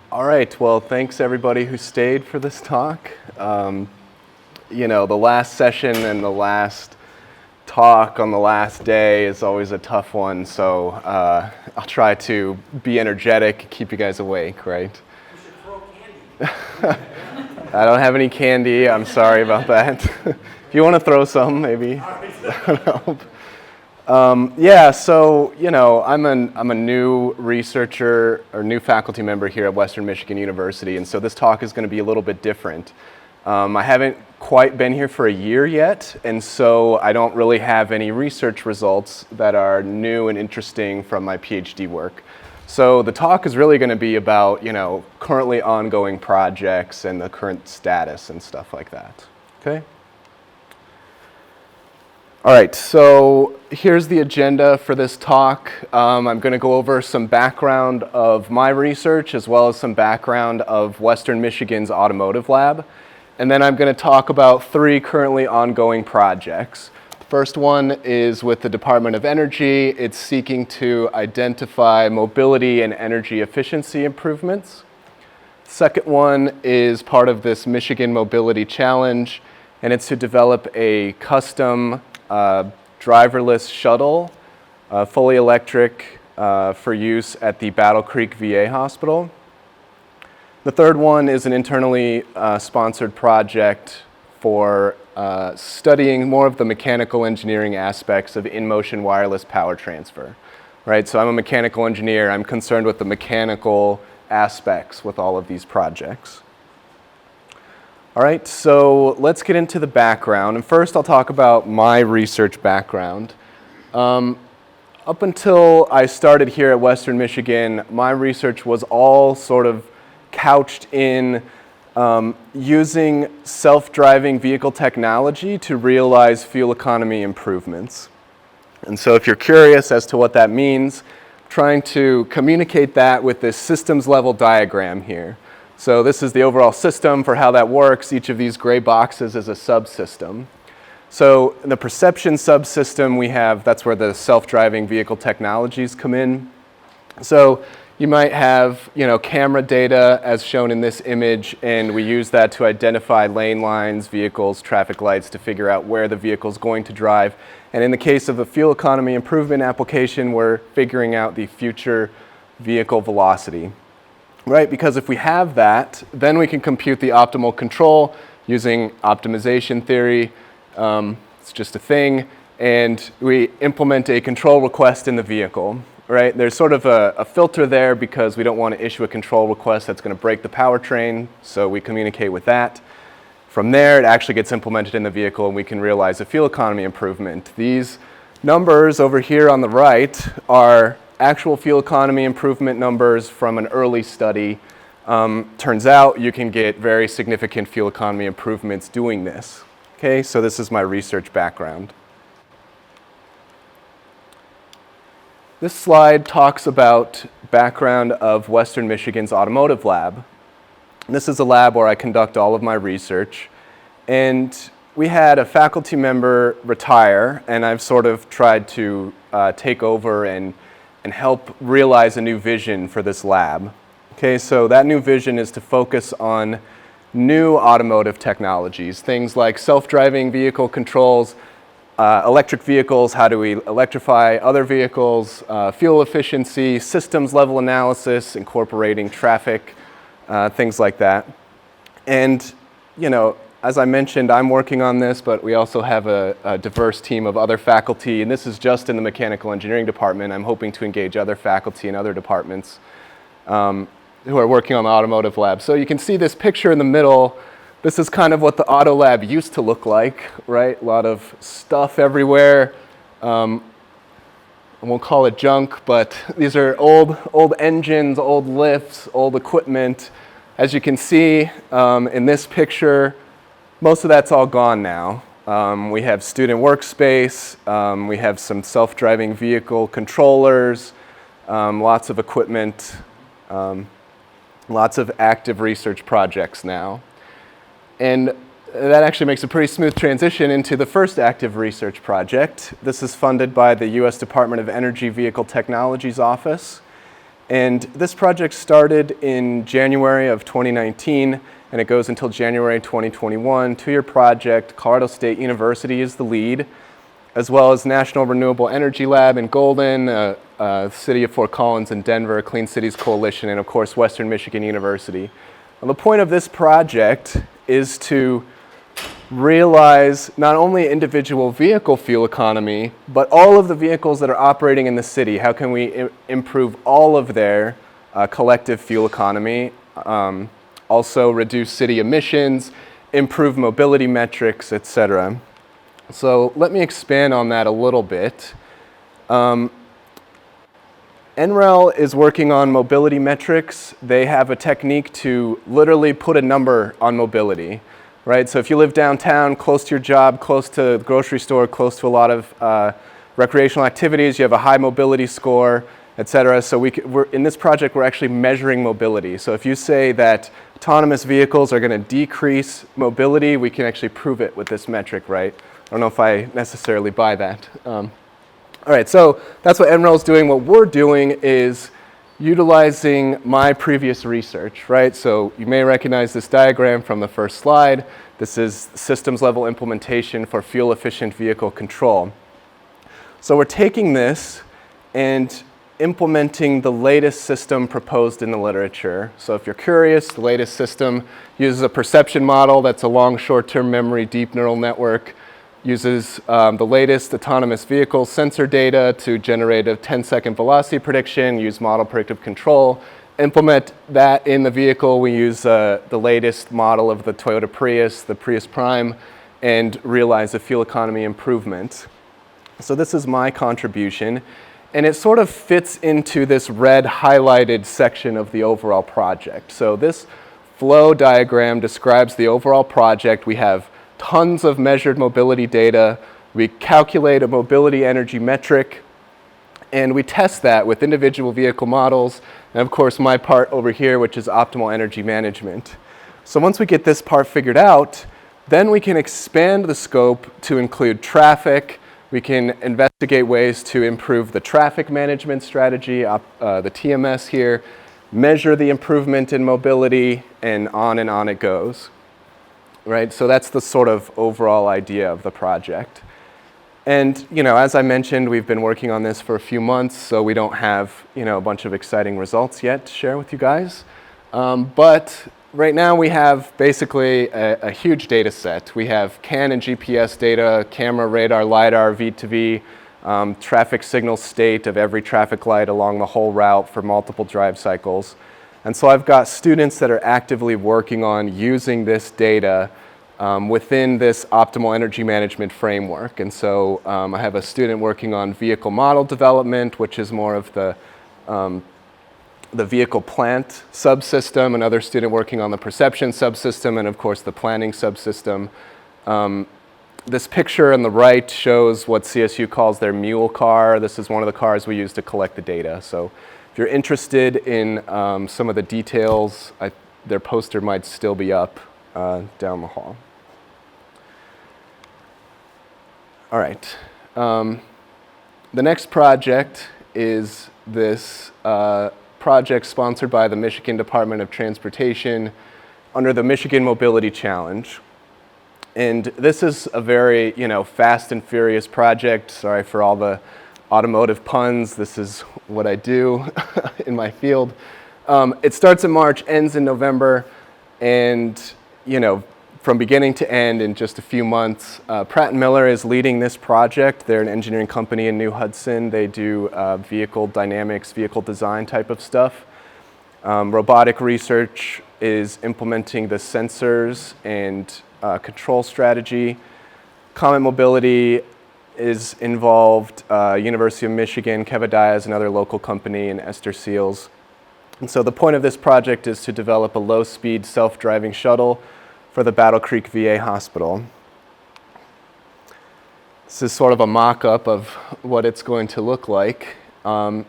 All right, well, thanks everybody who stayed for this talk. The last session and the last talk on the last day is always a tough one, so I'll try to be energetic, keep you guys awake, right? You should throw candy. I don't have any candy, I'm sorry about that. If you want to throw some, maybe. That would help. I'm a new researcher or new faculty member here at Western Michigan University, and so this talk is going to be a little bit different. I haven't quite been here for a year yet, and so I don't really have any research results that are new and interesting from my PhD work. So the talk is really going to be about, currently ongoing projects and the current status and stuff like that. Okay? All right, so here's the agenda for this talk. I'm going to go over some background of my research as well as some background of Western Michigan's automotive lab. And then I'm going to talk about 3 currently ongoing projects. The first one is with the Department of Energy. It's seeking to identify mobility and energy efficiency improvements. The second one is part of this Michigan Mobility Challenge, and it's to develop a custom driverless shuttle, fully electric, for use at the Battle Creek VA Hospital. The third one is an internally sponsored project for studying more of the mechanical engineering aspects of in-motion wireless power transfer. Right, so I'm a mechanical engineer. I'm concerned with the mechanical aspects with all of these projects. All right, so let's get into the background. And first I'll talk about my research background. Up until I started here at Western Michigan, my research was all sort of couched in using self-driving vehicle technology to realize fuel economy improvements. And so if you're curious as to what that means, I'm trying to communicate that with this systems level diagram here. So this is the overall system for how that works. Each of these gray boxes is a subsystem. So in the perception subsystem that's where the self-driving vehicle technologies come in. So you might have, camera data as shown in this image, and we use that to identify lane lines, vehicles, traffic lights to figure out where the vehicle is going to drive. And in the case of the fuel economy improvement application, we're figuring out the future vehicle velocity. Right, because if we have that, then we can compute the optimal control using optimization theory. It's just a thing, and we implement a control request in the vehicle. Right, there's sort of a filter there because we don't want to issue a control request that's going to break the powertrain, so we communicate with that. From there, it actually gets implemented in the vehicle, and we can realize a fuel economy improvement. These numbers over here on the right are actual fuel economy improvement numbers from an early study. Turns out you can get very significant fuel economy improvements doing this. Okay, so this is my research background. This slide talks about background of Western Michigan's automotive lab. And this is a lab where I conduct all of my research. And we had a faculty member retire, and I've sort of tried to take over and help realize a new vision for this lab. Okay, so that new vision is to focus on new automotive technologies, things like self-driving vehicle controls, electric vehicles, how do we electrify other vehicles, fuel efficiency, systems level analysis, incorporating traffic, things like that. And, as I mentioned, I'm working on this, but we also have a diverse team of other faculty, and this is just in the mechanical engineering department. I'm hoping to engage other faculty in other departments who are working on the automotive lab. So you can see this picture in the middle. This is kind of what the auto lab used to look like, right? A lot of stuff everywhere. I won't call it junk, but these are old engines, old lifts, old equipment. As you can see in this picture, most of that's all gone now. We have student workspace, we have some self-driving vehicle controllers, lots of equipment, lots of active research projects now. And that actually makes a pretty smooth transition into the first active research project. This is funded by the U.S. Department of Energy Vehicle Technologies Office. And this project started in January of 2019, and it goes until January 2021. Two-year project. Colorado State University is the lead, as well as National Renewable Energy Lab in Golden, City of Fort Collins in Denver, Clean Cities Coalition, and of course Western Michigan University. Well, the point of this project is to realize not only individual vehicle fuel economy, but all of the vehicles that are operating in the city. How can we improve all of their collective fuel economy? Also reduce city emissions, improve mobility metrics, etc. So let me expand on that a little bit. NREL is working on mobility metrics. They have a technique to literally put a number on mobility. Right, so if you live downtown, close to your job, close to the grocery store, close to a lot of recreational activities, you have a high mobility score, et cetera. So in this project, we're actually measuring mobility. So if you say that autonomous vehicles are going to decrease mobility, we can actually prove it with this metric, right? I don't know if I necessarily buy that. All right, so that's what NREL is doing. What we're doing is utilizing my previous research, right? So you may recognize this diagram from the first slide. This is systems level implementation for fuel efficient vehicle control. So we're taking this and implementing the latest system proposed in the literature. So if you're curious, the latest system uses a perception model that's a long short-term memory deep neural network, uses the latest autonomous vehicle sensor data to generate a 10-second velocity prediction, use model predictive control, implement that in the vehicle. We use the latest model of the Toyota Prius, the Prius Prime, and realize a fuel economy improvement. So this is my contribution, and it sort of fits into this red highlighted section of the overall project. So this flow diagram describes the overall project. We have tons of measured mobility data. We calculate a mobility energy metric, and we test that with individual vehicle models, and of course my part over here, which is optimal energy management. So once we get this part figured out, then we can expand the scope to include traffic. We can investigate ways to improve the traffic management strategy, the TMS here, measure the improvement in mobility, and on it goes. Right, so that's the sort of overall idea of the project. And, as I mentioned, we've been working on this for a few months, so we don't have, a bunch of exciting results yet to share with you guys. But right now we have basically a huge data set. We have CAN and GPS data, camera, radar, LiDAR, V2V, traffic signal state of every traffic light along the whole route for multiple drive cycles. And so I've got students that are actively working on using this data within this optimal energy management framework. And so I have a student working on vehicle model development, which is more of the vehicle plant subsystem, another student working on the perception subsystem, and of course the planning subsystem. This picture on the right shows what CSU calls their mule car. This is one of the cars we use to collect the data. So if you're interested in some of the details, their poster might still be up down the hall. All right. The next project is this project sponsored by the Michigan Department of Transportation under the Michigan Mobility Challenge. And this is a very, fast and furious project. Sorry for all the automotive puns. This is what I do in my field. It starts in March, ends in November, and from beginning to end in just a few months. Pratt & Miller is leading this project. They're an engineering company in New Hudson. They do vehicle dynamics, vehicle design type of stuff. Robotic research is implementing the sensors and control strategy. Comet Mobility is involved, University of Michigan, Keva Diaz, another local company, and Esther Seals. And so the point of this project is to develop a low-speed self-driving shuttle for the Battle Creek VA Hospital. This is sort of a mock-up of what it's going to look like. And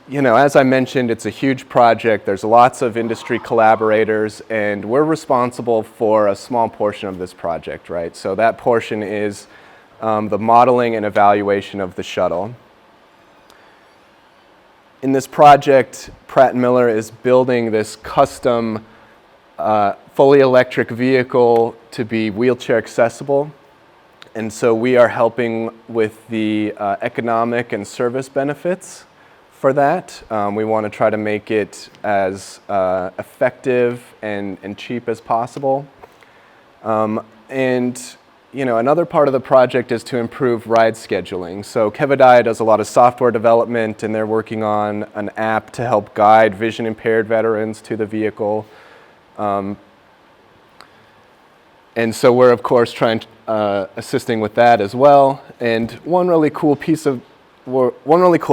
as I mentioned, it's a huge project. There's lots of industry collaborators, and we're responsible for a small portion of this project, right? So that portion is the modeling and evaluation of the shuttle. in this project, Pratt & Miller is building this custom fully electric vehicle to be wheelchair accessible. And so we are helping with the economic and service benefits for that. We want to try to make it as effective and cheap as possible. And another part of the project is to improve ride scheduling. So Kevadiah does a lot of software development, and they're working on an app to help guide vision impaired veterans to the vehicle. And so we're, of course, assisting with that as well. And one really cool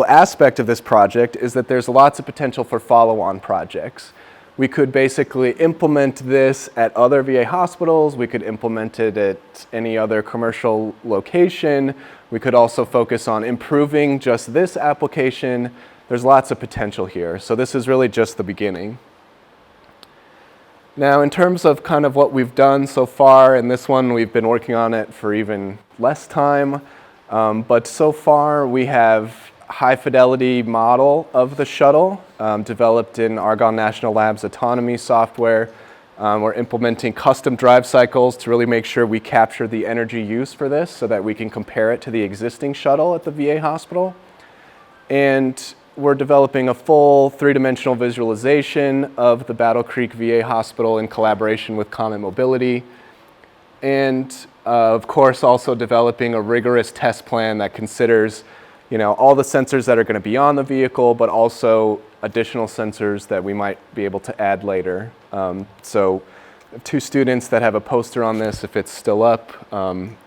aspect of this project is that there's lots of potential for follow-on projects. We could basically implement this at other VA hospitals. We could implement it at any other commercial location. We could also focus on improving just this application. There's lots of potential here. So this is really just the beginning. Now, in terms of kind of what we've done so far, and this one we've been working on it for even less time, but so far we have high fidelity model of the shuttle developed in Argonne National Labs autonomy software. We're implementing custom drive cycles to really make sure we capture the energy use for this so that we can compare it to the existing shuttle at the VA hospital. And we're developing a full three-dimensional visualization of the Battle Creek VA hospital in collaboration with Comet Mobility. And of course also developing a rigorous test plan that considers all the sensors that are going to be on the vehicle, but also additional sensors that we might be able to add later. So 2 students that have a poster on this, if it's still up,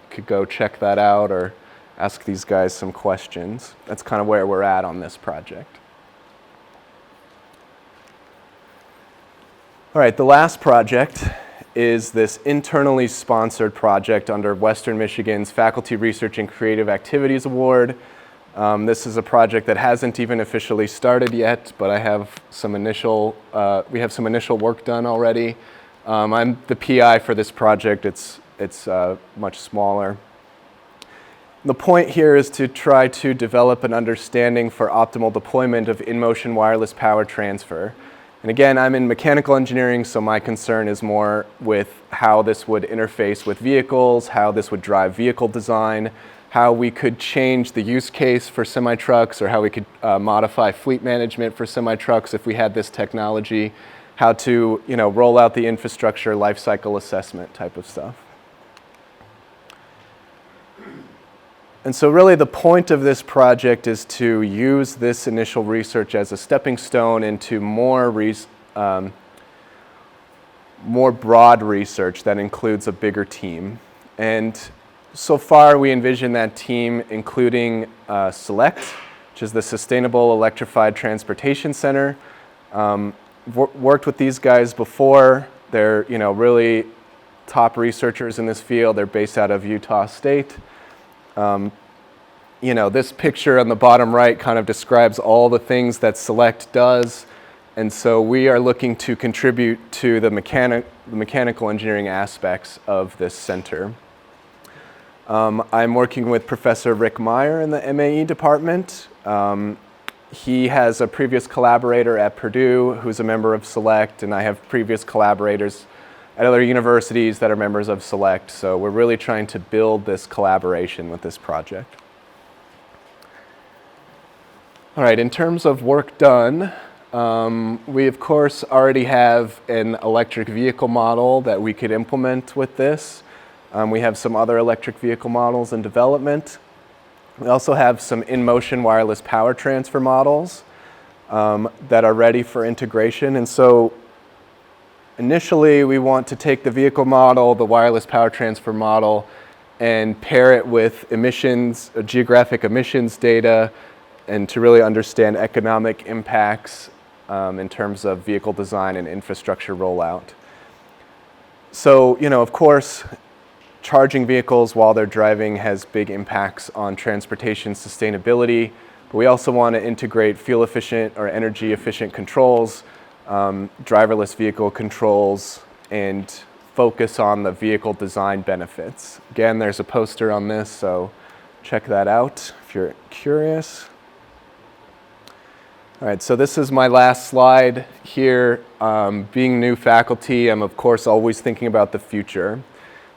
could go check that out or ask these guys some questions. That's kind of where we're at on this project. All right, the last project is this internally sponsored project under Western Michigan's Faculty Research and Creative Activities Award. This is a project that hasn't even officially started yet, but we have some initial work done already. I'm the PI for this project. It's much smaller. The point here is to try to develop an understanding for optimal deployment of in-motion wireless power transfer. And again, I'm in mechanical engineering, so my concern is more with how this would interface with vehicles, how this would drive vehicle design, how we could change the use case for semi-trucks, or how we could modify fleet management for semi-trucks if we had this technology, how to roll out the infrastructure life cycle assessment type of stuff. And so really the point of this project is to use this initial research as a stepping stone into more broad research that includes a bigger team. And so far we envision that team including SELECT, which is the Sustainable Electrified Transportation Center. Worked with these guys before. They're really top researchers in this field. They're based out of Utah State. This picture on the bottom right kind of describes all the things that SELECT does, and so we are looking to contribute to the mechanical engineering aspects of this center. I'm working with Professor Rick Meyer in the MAE department. He has a previous collaborator at Purdue who's a member of SELECT, and I have previous collaborators at other universities that are members of SELECT, so we're really trying to build this collaboration with this project. All right, in terms of work done, we of course already have an electric vehicle model that we could implement with this. We have some other electric vehicle models in development. We also have some in-motion wireless power transfer models that are ready for integration, and so initially, we want to take the vehicle model, the wireless power transfer model, and pair it with emissions, geographic emissions data, and to really understand economic impacts in terms of vehicle design and infrastructure rollout. So, of course, charging vehicles while they're driving has big impacts on transportation sustainability, but we also want to integrate fuel efficient or energy efficient controls, driverless vehicle controls, and focus on the vehicle design benefits. Again, there's a poster on this, so check that out if you're curious. All right, so this is my last slide here. Being new faculty, I'm of course always thinking about the future.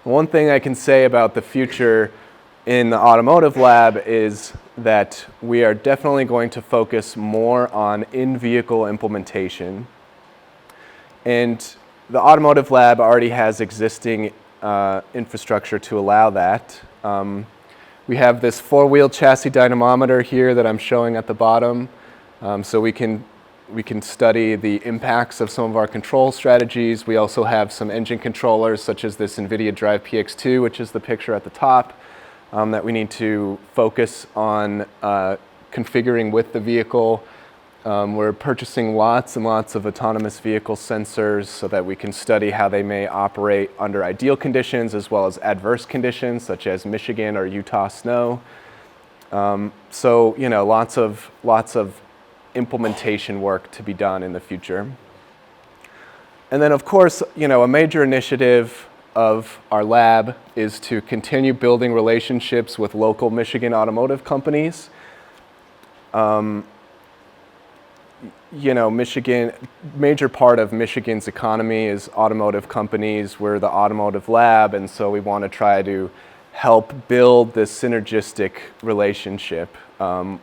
One thing I can say about the future in the automotive lab is that we are definitely going to focus more on in-vehicle implementation. And the automotive lab already has existing infrastructure to allow that. We have this four-wheel chassis dynamometer here that I'm showing at the bottom. So we can study the impacts of some of our control strategies. We also have some engine controllers such as this NVIDIA Drive PX2, which is the picture at the top, that we need to focus on configuring with the vehicle. We're purchasing lots and lots of autonomous vehicle sensors so that we can study how they may operate under ideal conditions as well as adverse conditions such as Michigan or Utah snow. So, you know, lots of implementation work to be done in the future. And then of course, you know, a major initiative of our lab is to continue building relationships with local Michigan automotive companies. You know, major part of Michigan's economy is automotive companies. We're the automotive lab, and so we want to try to help build this synergistic relationship.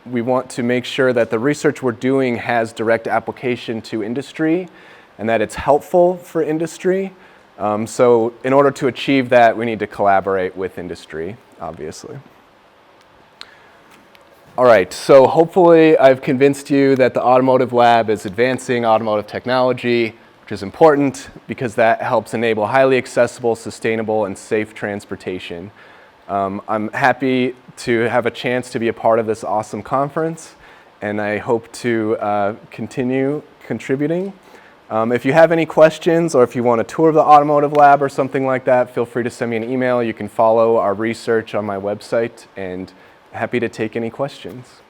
We want to make sure that the research we're doing has direct application to industry and that it's helpful for industry. So in order to achieve that, we need to collaborate with industry, obviously. All right, so hopefully I've convinced you that the automotive lab is advancing automotive technology, which is important because that helps enable highly accessible, sustainable, and safe transportation. I'm happy to have a chance to be a part of this awesome conference, and I hope to continue contributing. If you have any questions or if you want a tour of the automotive lab or something like that, feel free to send me an email. You can follow our research on my website, and happy to take any questions.